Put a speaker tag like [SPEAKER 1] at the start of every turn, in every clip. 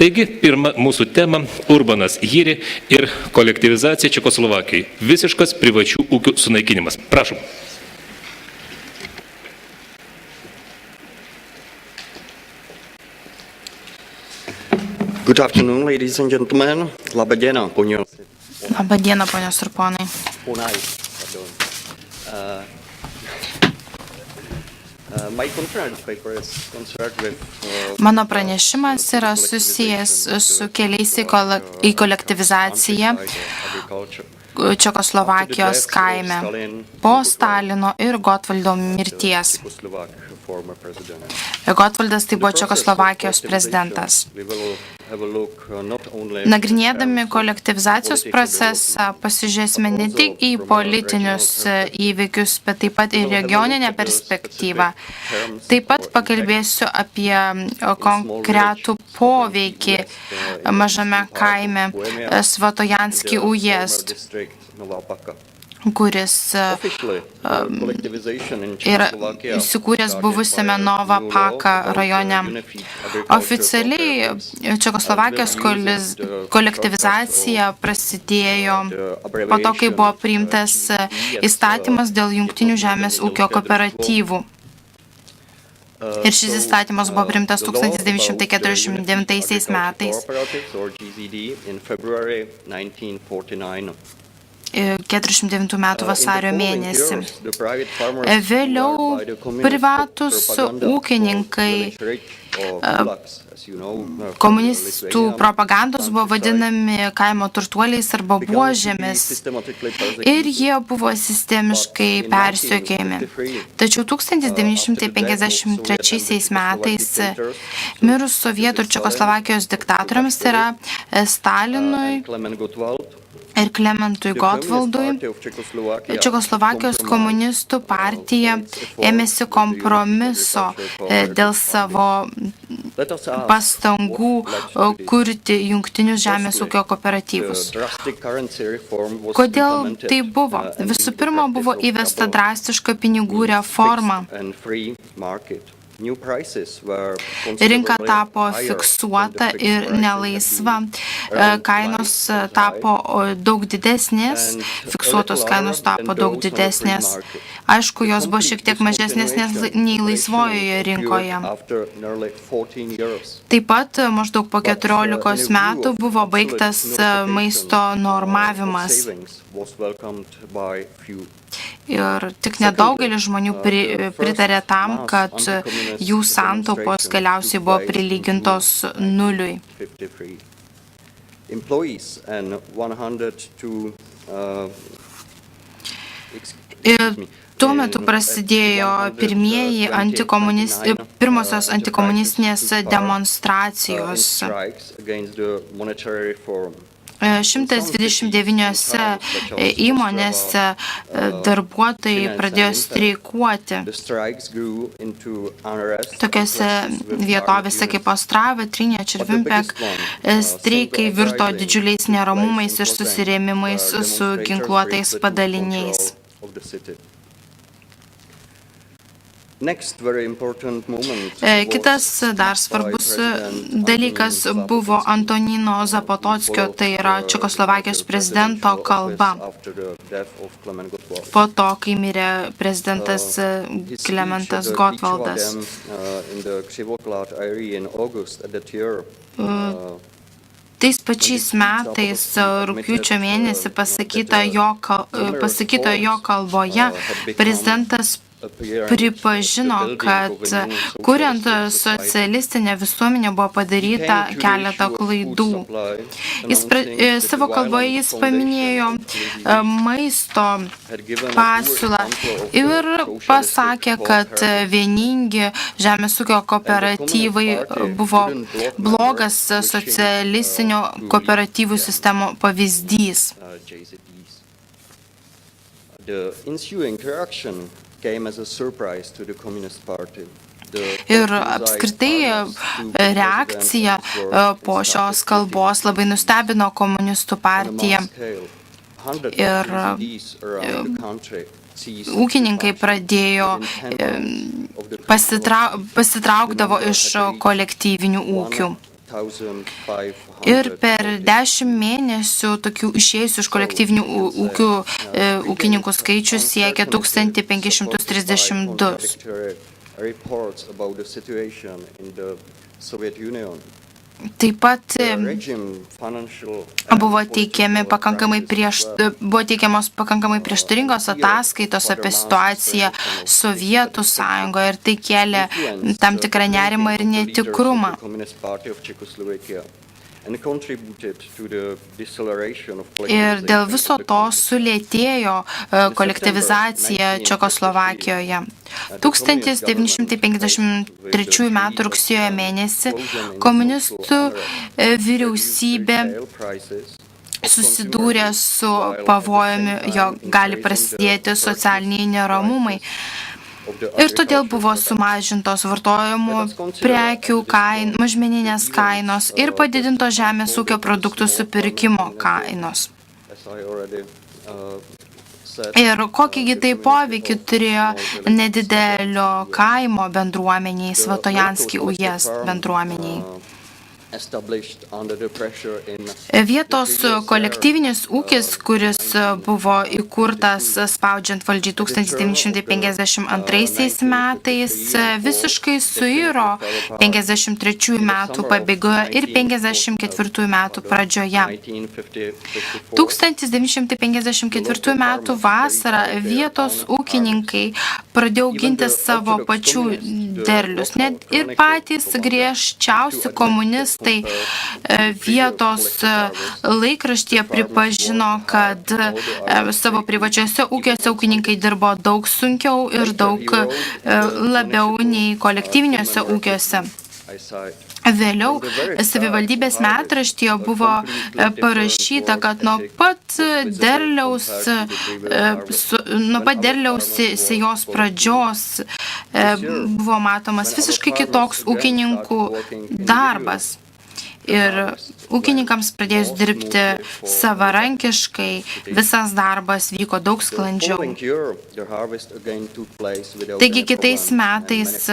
[SPEAKER 1] Taigi, pirma mūsų tema – Urbanas Jiri ir kolektyvizacija Čekoslovakijoje. Visiškas privačių ūkių sunaikinimas. Prašom.
[SPEAKER 2] Good afternoon, ladies and gentlemen. Labą dieną, ponios.
[SPEAKER 3] Labą dieną, ponios ir ponai.
[SPEAKER 2] Ponai, pardon. My conference paper is concerned with
[SPEAKER 3] Mano pranešimas yra susijęs su keliais į kolektyvizaciją Čekoslovakijos kaime po Stalino ir Gotvaldo mirties. Gotvaldas tai buvo Čekoslovakijos prezidentas. Nagrinėdami kolektyvizacijos procesą pasižiūrėsime ne tik į politinius įvykius, bet taip pat ir regioninę perspektyvą. Taip pat pakalbėsiu apie konkretų poveikį mažame kaime Svatojanski ujezd, kuris yra įsikūręs buvusiame Nova Paka rajone. Oficialiai Čekoslovakijos kolektyvizacija prasidėjo po to, kai buvo priimtas įstatymas dėl jungtinių žemės ūkio kooperatyvų. Ir šis įstatymas buvo priimtas 1949 metais. 49 metų vasario mėnesį. Vėliau privatus ūkininkai komunistų propagandos buvo vadinami kaimo turtuoliais arba buožėmis ir jie buvo sistemiškai persekiojami. Tačiau 1953 metais mirus Sovietų ir Čekoslovakijos diktatoriams, tai yra Stalinui ir Klementui Gotvaldui, Čekoslovakijos komunistų partija ėmėsi kompromiso dėl savo pastangų kurti jungtinius žemės ūkio kooperatyvus. Kodėl tai buvo? Visų pirma, buvo įvesta drastiška pinigų reforma. Rinka tapo fiksuota ir nelaisva, kainos tapo daug didesnės, fiksuotos kainos tapo daug didesnės. Aišku, jos buvo šiek tiek mažesnės nei laisvojoje rinkoje. Taip pat maždaug po 14 metų buvo baigtas maisto normavimas. Ir tik nedaugelis žmonių pritarė tam, kad jų santaupos galiausiai buvo prilygintos nuliui. Ir tuo metu prasidėjo pirmosios antikomunistinės demonstracijos. 129 įmonėse darbuotojai pradėjo streikuoti. Tokiose vietovėse kaip Ostrava, Trinė, Červimpek streikai virto didžiuliais neramumais ir susirėmimais su ginkluotais padaliniais. Kitas dar svarbus dalykas buvo Antonino Zapotockio, tai yra Čekoslovakijos prezidento kalba. Po to, kai mirė prezidentas Klementas Gotvaldas. Tais pačiais metais rugpjūčio mėnesį pasakyta jo kalboje, prezidentas pripažino, kad kuriant socialistinę visuomenę buvo padaryta keletą klaidų. Savo kalboje jis paminėjo maisto pasiūlą ir pasakė, kad vieningi žemės ūkio kooperatyvai buvo blogas socialistinio kooperatyvų sistemo pavyzdys. Ir apskritai reakcija po šios kalbos labai nustebino komunistų partiją. Ir ūkininkai pradėjo pasitraukdavo iš kolektyvinių ūkių. Ir per 10 mėnesių tokių išėjusių iš kolektyvinių ūkių ūkininkų skaičius siekia 1532. Taip pat buvo teikiamos pakankamai prieštaringos ataskaitos apie situaciją Sovietų sąjungoje ir tai kėlė tam tikrą nerimą ir netikrumą. Ir dėl viso to sulėtėjo kolektyvizacija Čekoslovakijoje. 1953 m. rugsėjo mėnesį komunistų vyriausybė susidūrė su pavojumi, jog gali prasidėti socialiniai neramumai. Ir todėl buvo sumažintos vartojamų prekių mažmeninės kainos ir padidintos žemės ūkio produktų supirkimo kainos. Ir kokį tai poveikį turėjo nedidelio kaimo bendruomeniai, Svatojanski Ujezd bendruomeniai. Vietos kolektyvinis ūkis, kuris buvo įkurtas spaudžiant valdžiai 1952 metais, visiškai suiro 53 metų pabaigoje ir 54 metų pradžioje. 1954 metų vasarą vietos ūkininkai pradėjo auginti savo pačių derlius. Net ir patys griežčiausi komunistai vietos laikraštyje pripažino, kad savo privačiose ūkiuose ūkininkai dirbo daug sunkiau ir daug labiau nei kolektyviniuose ūkiuose. Vėliau savivaldybės metraštyje buvo parašyta, kad nuo pat derliaus sėjos pradžios buvo matomas visiškai kitoks ūkininkų darbas. Ir ūkininkams pradėjus dirbti savarankiškai, visas darbas vyko daug sklandžiau. Taigi kitais metais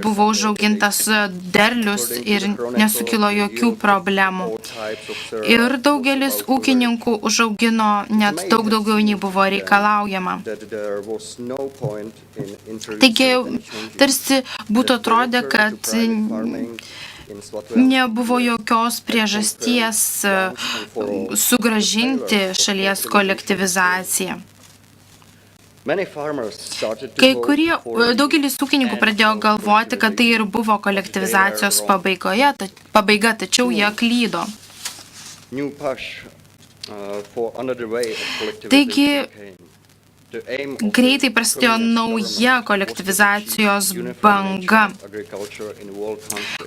[SPEAKER 3] buvo užaugintas derlius ir nesukilo jokių problemų. Ir daugelis ūkininkų užaugino net daug daugiau nei buvo reikalaujama. Taigi tarsi būtų atrodę, kad nebuvo jokios priežasties sugrąžinti šalies kolektyvizaciją. Daugelis ūkininkų pradėjo galvoti, kad tai ir buvo kolektyvizacijos pabaiga, tačiau jie klydo. Taigi, greitai prasidėjo nauja kolektyvizacijos banga.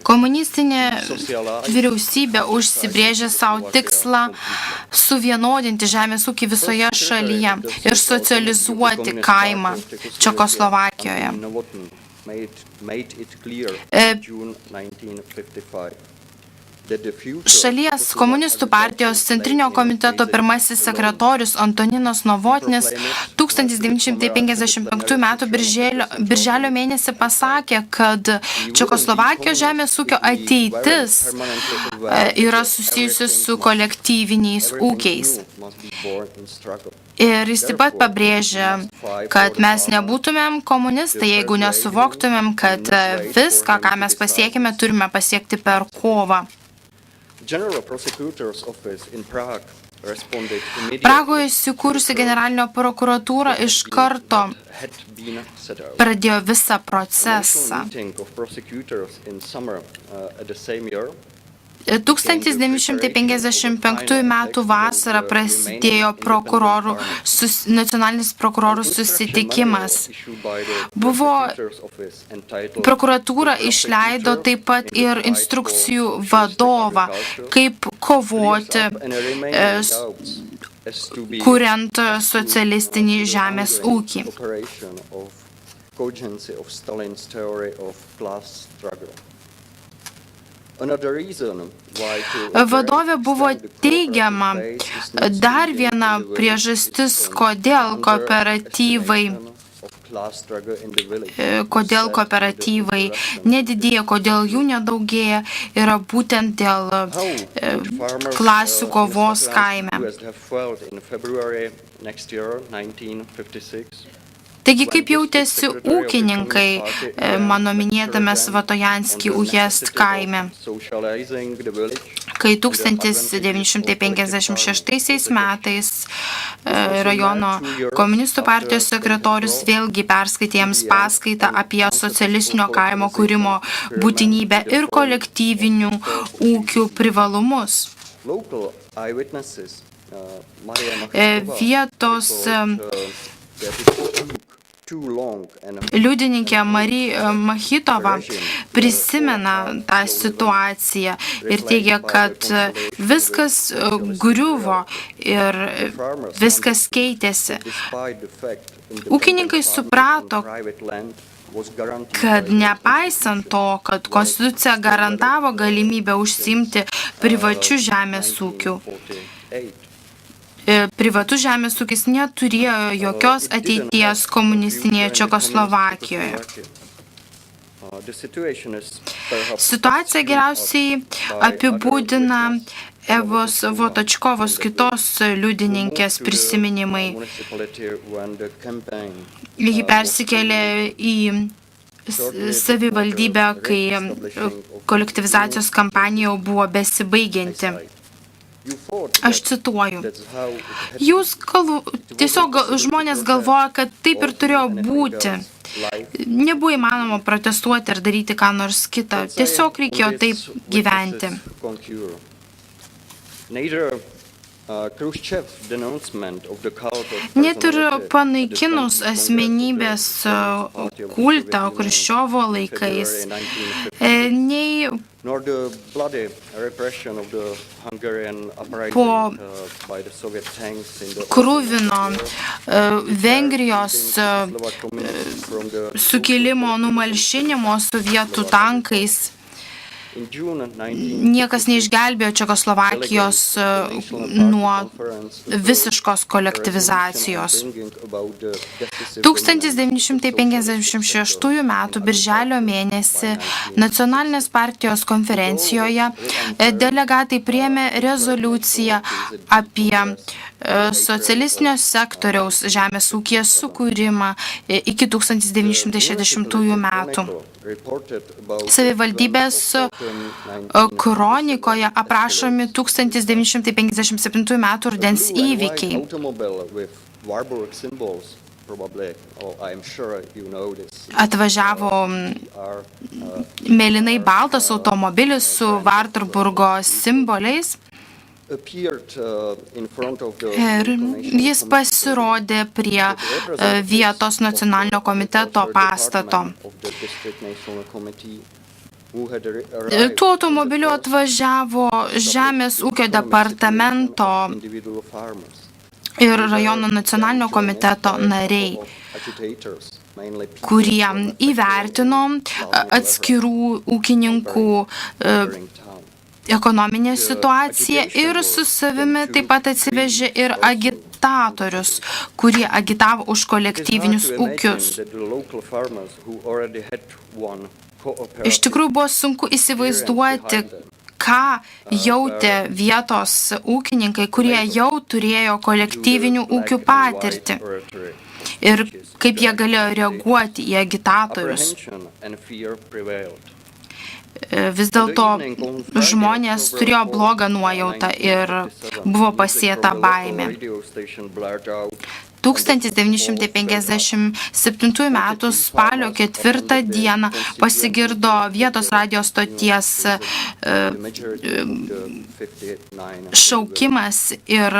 [SPEAKER 3] Komunistinė vyriausybė užsibrėžė savo tikslą suvienodinti žemės ūkį visoje šalyje ir socializuoti kaimą Čekoslovakijoje. Šalies komunistų partijos centrinio komiteto pirmasis sekretorius Antoninas Novotnis 1955 m. birželio mėnesį pasakė, kad Čekoslovakijos žemės ūkio ateitis yra susijusi su kolektyviniais ūkiais. Ir jis taip pat pabrėžė, kad mes nebūtumėm komunistai, jeigu nesuvoktumėm, kad viską, ką mes pasiekime, turime pasiekti per kovą. Pragoje įsikūrusi generalinio prokuratūra iš karto pradėjo visą procesą. 1955 m. vasarą prasidėjo nacionalinis prokurorų susitikimas. Prokuratūra išleido taip pat ir instrukcijų vadovą, kaip kovoti, kuriant socialistinį žemės ūkį. Vadovė buvo teigiama dar viena priežastis, kodėl kooperatyvai kodėl kooperatyvai nedidėja, kodėl jų nedaugėja, yra būtent dėl klasių kovos kaime. Taigi, kaip jautėsi ūkininkai mano minėtame Svatojanski ujezd kaime, kai 1956 metais rajono komunistų partijos sekretorius vėlgi perskaitė jiems paskaitą apie socialistinio kaimo kūrimo būtinybę ir kolektyvinių ūkių privalumus. Vietos liudininkė Marija Machitova prisimena tą situaciją ir teigia, kad viskas griuvo ir viskas keitėsi. Ūkininkai suprato, kad nepaisant to, kad konstitucija garantavo galimybę užsiimti privačių žemės ūkių, privatus žemės ūkis neturėjo jokios ateities komunistinėje Čekoslovakijoje. Situaciją geriausiai apibūdina Evos Votočkovos kitos liudininkės prisiminimai. Ji persikėlė į savivaldybę, kai kolektyvizacijos kampanija jau buvo besibaigianti. Aš cituoju. Tiesiog žmonės galvoja, kad taip ir turėjo būti. Nebuvo įmanoma protestuoti ar daryti ką nors kitą. Tiesiog reikėjo taip gyventi. Net ir panaikinus asmenybės kultą Chruščiovo laikais, nei po kruvino Vengrijos sukilimo numalšinimo sovietų tankais niekas neišgelbėjo Čekoslovakijos nuo visiškos kolektyvizacijos. 1956 m. birželio mėnesį Nacionalinės partijos konferencijoje delegatai priėmė rezoliuciją apie socialistinio sektoriaus žemės ūkyje sukūrimą iki 1960 metų. Savivaldybės kronikoje aprašomi 1957 metų rudens įvykiai. Atvažiavo mėlynai baltas automobilis su Vartburgo simboliais. Ir jis pasirodė prie vietos nacionalinio komiteto pastato. Tuo automobiliu atvažiavo Žemės ūkio departamento ir rajono nacionalinio komiteto nariai, kurie įvertino atskirų ūkininkų ekonominė situacija ir su savimi taip pat atsivežė ir agitatorius, kurie agitavo už kolektyvinius ūkius. Iš tikrųjų buvo sunku įsivaizduoti, ką jautė vietos ūkininkai, kurie jau turėjo kolektyvinių ūkių patirtį ir kaip jie galėjo reaguoti į agitatorius. Vis dėlto žmonės turėjo blogą nuojautą ir buvo pasėta baimė. 1957 m. spalio 4 dieną pasigirdo vietos radijo stoties šaukimas ir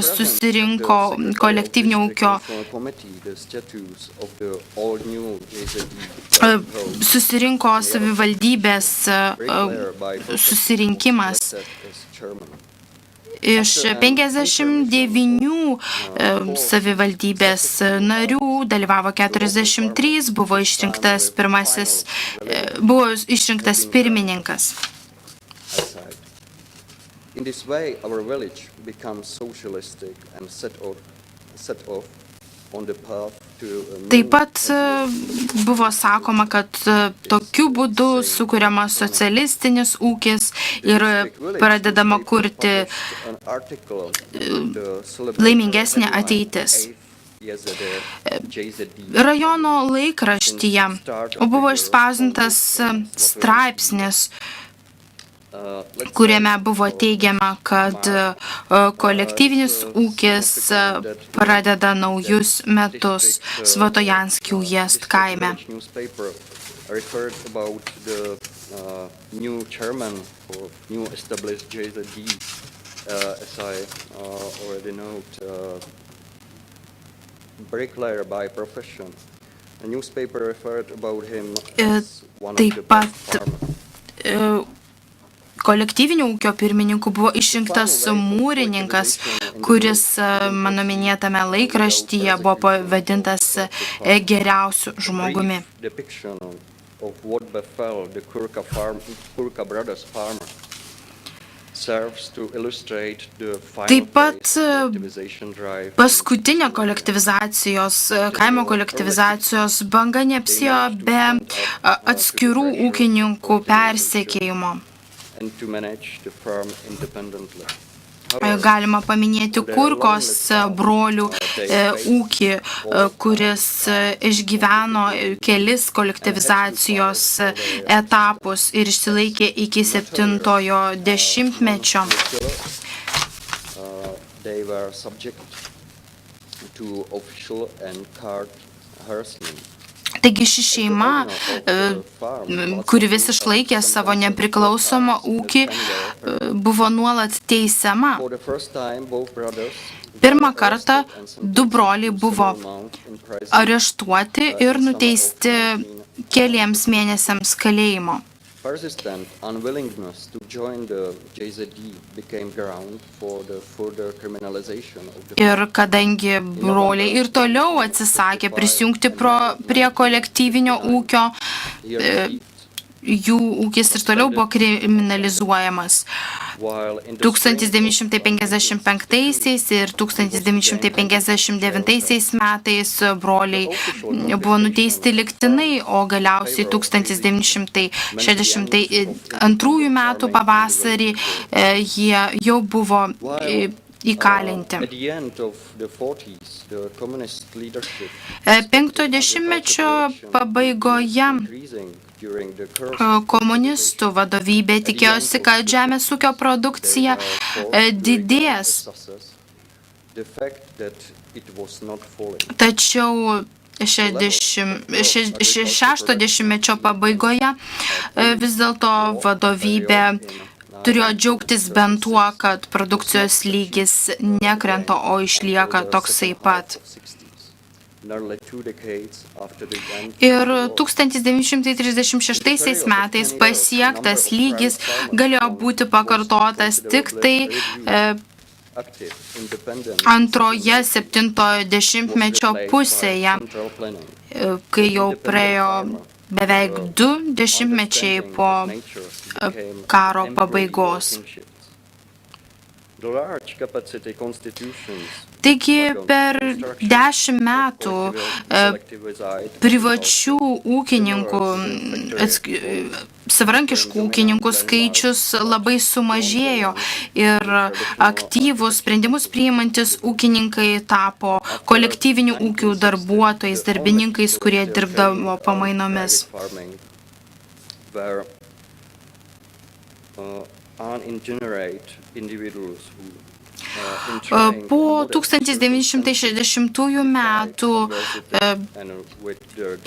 [SPEAKER 3] susirinko kolektyvinio ūkio susirinko savivaldybės susirinkimas. Iš 59 savivaldybės narių dalyvavo 43, buvo išrinktas pirmininkas.
[SPEAKER 2] In this way, our village becomes socialistic and set off on the path
[SPEAKER 3] Taip pat buvo sakoma, kad tokiu būdu sukuriamas socialistinis ūkis ir pradedama kurti laimingesnė ateitis. Rajono laikraštyje buvo išspausdintas straipsnis, kuriame buvo teigiama, kad kolektyvinis ūkis pradeda naujus metus Svatojanskių Ujiezd kaime.
[SPEAKER 2] Bricklayer by profession. A newspaper referred about him as one of
[SPEAKER 3] Taip
[SPEAKER 2] the
[SPEAKER 3] pat
[SPEAKER 2] best farmers.
[SPEAKER 3] kolektyvinio ūkio pirmininku buvo išrinktas mūrininkas, kuris mano minėtame laikraštyje buvo pavadintas geriausiu žmogumi.
[SPEAKER 2] Depiction of what befell the Kurka brothers farmer serves to illustrate the final
[SPEAKER 3] Taip pat
[SPEAKER 2] phase of collectivization drive.
[SPEAKER 3] paskutinė kaimo kolektyvizacijos banga neapsiėjo be atskirų ūkininkų persekėjimo.
[SPEAKER 2] And to manage the farm independently.
[SPEAKER 3] Galima paminėti Kurkos brolių ūkį, kuris išgyveno kelis kolektyvizacijos etapus ir išsilaikė iki 70-ojo dešimtmečio.
[SPEAKER 2] They were subject to official and card harassment.
[SPEAKER 3] Taigi ši šeima, kuri vis išlaikė savo nepriklausomą ūkį, buvo nuolat teisiama.
[SPEAKER 2] For the first time, both brothers
[SPEAKER 3] Pirmą kartą du broliai buvo areštuoti ir nuteisti keliems mėnesiams kalėjimo.
[SPEAKER 2] persistent unwillingness to join the JZD became ground for the further criminalization of the
[SPEAKER 3] Ir kadangi broliai ir toliau atsisakė prisijungti prie kolektyvinio ūkio, jų ūkis ir toliau buvo kriminalizuojamas. 1955 ir 1959 metais broliai buvo nuteisti lygtinai, o galiausiai 1962 metų pavasarį jie jau buvo įkalinti.
[SPEAKER 2] At the end of the 40s, the communist leadership
[SPEAKER 3] 50-mečio pabaigoje komunistų vadovybė tikėjosi, kad žemės ūkio produkcija didės. Tačiau 60-mečio pabaigoje vis dėlto vadovybė turėjo džiaugtis bent tuo, kad produkcijos lygis nekrenta, o išlieka toksai pat. Ir 1936 metais pasiektas lygis galėjo būti pakartotas tik tai antroje 70-ojo dešimtmečio pusėje, kai jau praėjo beveik 2 dešimtmečiai po karo pabaigos. Taigi per 10 metų privačių ūkininkų, savarankiškų ūkininkų skaičius labai sumažėjo ir aktyvūs sprendimus priimantis ūkininkai tapo kolektyvinių ūkių darbuotojais, darbininkais, kurie dirbdavo pamainomis. Po 1960 metų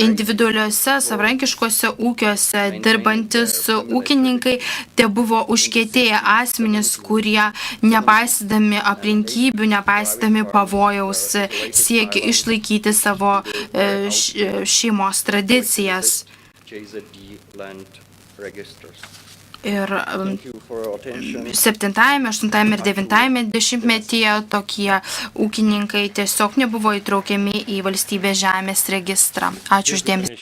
[SPEAKER 3] individualiuose savarankiškose ūkiuose dirbantis ūkininkai te buvo užkietėję asmenys, kurie nepaisydami aplinkybių, nepaisydami pavojaus siekė išlaikyti savo šeimos tradicijas. Ir 7., 8. ir 9. dešimtmetyje tokie ūkininkai tiesiog nebuvo įtraukiami į valstybės žemės registrą. Ačiū uždėmesį.